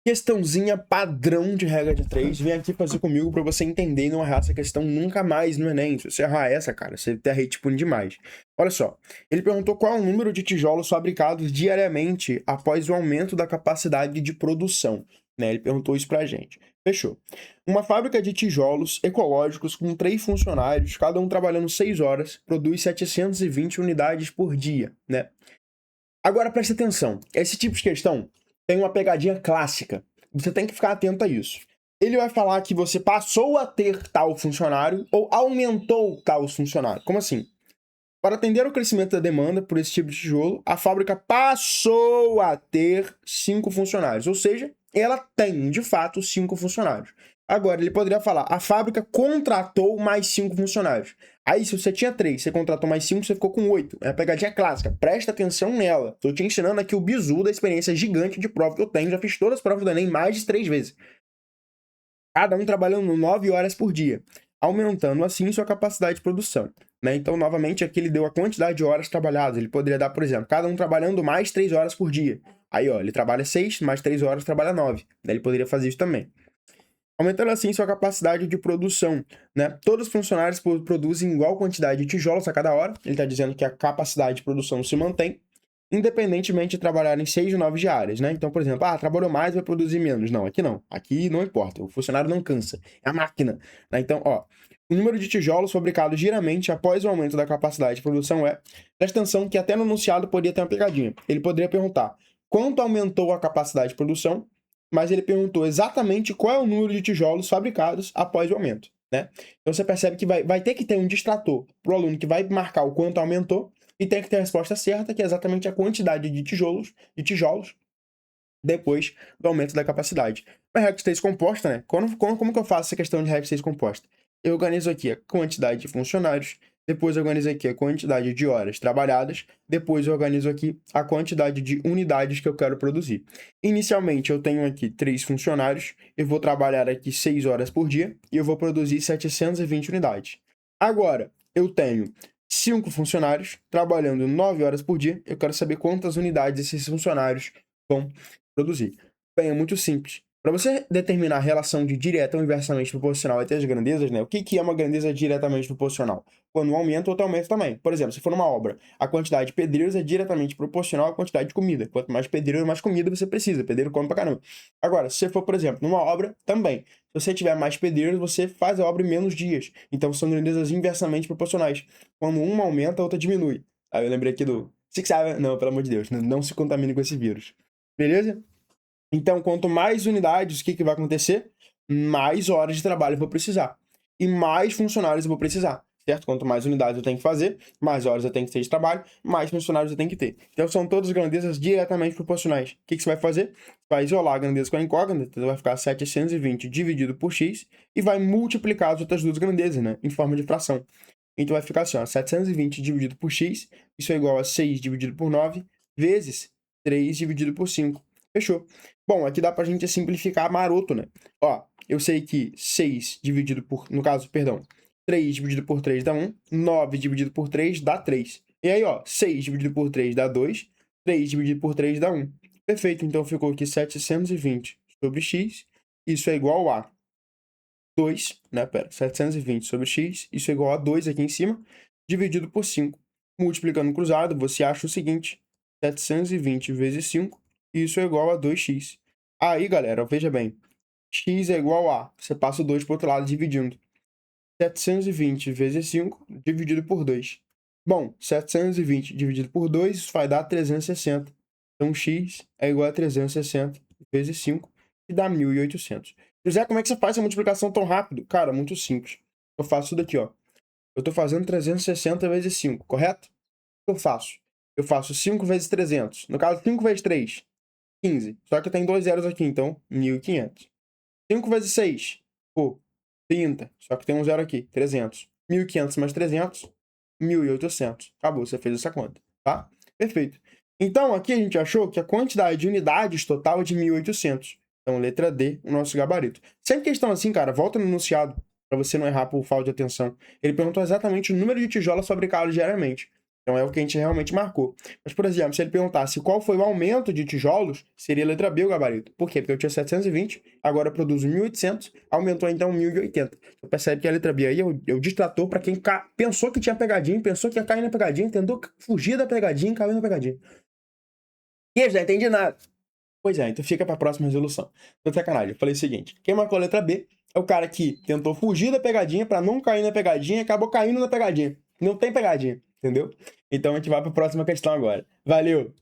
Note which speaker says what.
Speaker 1: Questãozinha padrão de regra de 3. Vem aqui fazer comigo pra você entender e não errar essa questão nunca mais no Enem. Se você errar essa, cara, você tá hate pune demais. Olha só. Ele perguntou qual é o número de tijolos fabricados diariamente após o aumento da capacidade de produção. Né? Ele perguntou isso pra gente. Fechou. Uma fábrica de tijolos ecológicos com 3 funcionários, cada um trabalhando 6 horas, produz 720 unidades por dia, né? Agora preste atenção. Esse tipo de questão tem uma pegadinha clássica. Você tem que ficar atento a isso. Ele vai falar que você passou a ter tal funcionário ou aumentou tal funcionário. Como assim? Para atender ao crescimento da demanda por esse tipo de tijolo, a fábrica passou a ter 5 funcionários. Ou seja, ela tem, de fato, 5 funcionários. Agora, ele poderia falar, a fábrica contratou mais 5 funcionários. Aí, se você tinha 3, você contratou mais 5, você ficou com 8. É a pegadinha clássica. Presta atenção nela. Tô te ensinando aqui o bizu da experiência gigante de prova que eu tenho. Já fiz todas as provas do Enem mais de 3 vezes. Cada um trabalhando 9 horas por dia, aumentando assim sua capacidade de produção. Né? Então, novamente, aqui ele deu a quantidade de horas trabalhadas. Ele poderia dar, por exemplo, cada um trabalhando mais 3 horas por dia. Aí, ó, ele trabalha 6, mais 3 horas, trabalha 9. Daí ele poderia fazer isso também. Aumentando assim sua capacidade de produção, né? Todos os funcionários produzem igual quantidade de tijolos a cada hora. Ele está dizendo que a capacidade de produção se mantém, independentemente de trabalhar em 6 ou 9 diárias, né? Então, por exemplo, trabalhou mais, vai produzir menos. Não, aqui não. Aqui não importa. O funcionário não cansa. É a máquina. Né? Então, ó, o número de tijolos fabricados diariamente após o aumento da capacidade de produção é... Presta atenção que até no enunciado poderia ter uma pegadinha. Ele poderia perguntar quanto aumentou a capacidade de produção, mas ele perguntou exatamente qual é o número de tijolos fabricados após o aumento, né? Então você percebe que vai ter que ter um distrator para o aluno que vai marcar o quanto aumentou e tem que ter a resposta certa, que é exatamente a quantidade de tijolos depois do aumento da capacidade. A regra de 3 composta, né? Como que eu faço essa questão de regra de 3 composta? Eu organizo aqui a quantidade de funcionários, depois eu organizo aqui a quantidade de horas trabalhadas, depois eu organizo aqui a quantidade de unidades que eu quero produzir. Inicialmente eu tenho aqui 3 funcionários, eu vou trabalhar aqui 6 horas por dia e eu vou produzir 720 unidades. Agora, eu tenho 5 funcionários trabalhando 9 horas por dia, eu quero saber quantas unidades esses funcionários vão produzir. Bem, é muito simples. Para você determinar a relação de direta ou inversamente proporcional entre as grandezas, né? O que é uma grandeza diretamente proporcional? Quando um aumenta, outro aumenta também. Por exemplo, se for uma obra, a quantidade de pedreiros é diretamente proporcional à quantidade de comida. Quanto mais pedreiro, mais comida você precisa. Pedreiro come pra caramba. Agora, se você for, por exemplo, numa obra, também. Se você tiver mais pedreiros, você faz a obra em menos dias. Então, são grandezas inversamente proporcionais. Quando uma aumenta, a outra diminui. Aí eu lembrei aqui do Six Seven. Não, pelo amor de Deus, não se contamine com esse vírus. Beleza? Então, quanto mais unidades, o que vai acontecer? Mais horas de trabalho eu vou precisar. E mais funcionários eu vou precisar, certo? Quanto mais unidades eu tenho que fazer, mais horas eu tenho que ter de trabalho, mais funcionários eu tenho que ter. Então, são todas grandezas diretamente proporcionais. O que você vai fazer? Vai isolar a grandeza com a incógnita, então vai ficar 720 dividido por x, e vai multiplicar as outras duas grandezas, né? Em forma de fração. Então, vai ficar assim, ó, 720 dividido por x, isso é igual a 6 dividido por 9, vezes 3 dividido por 5. Fechou. Bom, aqui dá pra gente simplificar maroto, né? Ó, eu sei que 6 dividido por, no caso, perdão, 3 dividido por 3 dá 1, 9 dividido por 3 dá 3. E aí, ó, 6 dividido por 3 dá 2, 3 dividido por 3 dá 1. Perfeito, então ficou aqui 720 sobre x, isso é igual a 2, né, 720 sobre x, isso é igual a 2 aqui em cima, dividido por 5. Multiplicando cruzado, você acha o seguinte, 720 vezes 5, isso é igual a 2x. Aí, galera, veja bem, x é igual a, você passa o 2 para o outro lado dividindo. 720 vezes 5 dividido por 2. Bom, 720 dividido por 2, isso vai dar 360. Então, x é igual a 360 vezes 5, que dá 1.800. José, como é que você faz essa multiplicação tão rápido? Cara, muito simples. Eu faço isso daqui, ó. Eu estou fazendo 360 vezes 5, correto? O que eu faço? Eu faço 5 vezes 300. No caso, 5 vezes 3, 15. Só que tem 2 zeros aqui, então 1.500. 5 vezes 6, pô, 30. Só que tem um zero aqui, 300. 1.500 mais 300, 1.800. Acabou, você fez essa conta, tá? Perfeito. Então, aqui a gente achou que a quantidade de unidades total é de 1.800. Então, letra D, o nosso gabarito. Sempre questão assim, cara, volta no enunciado, para você não errar por falta de atenção. Ele perguntou exatamente o número de tijolos fabricados diariamente. Então é o que a gente realmente marcou. Mas, por exemplo, se ele perguntasse qual foi o aumento de tijolos, seria a letra B o gabarito. Por quê? Porque eu tinha 720, agora eu produzo 1.800, aumentou então 1.080. Você percebe que a letra B aí é o distrator para quem pensou que tinha pegadinha, pensou que ia cair na pegadinha, tentou fugir da pegadinha e caiu na pegadinha. E eu já entendi nada. Pois é, então fica para a próxima resolução. Tô sacanagem. Eu falei o seguinte: quem marcou a letra B é o cara que tentou fugir da pegadinha para não cair na pegadinha e acabou caindo na pegadinha. Não tem pegadinha, entendeu? Então a gente vai para a próxima questão agora. Valeu!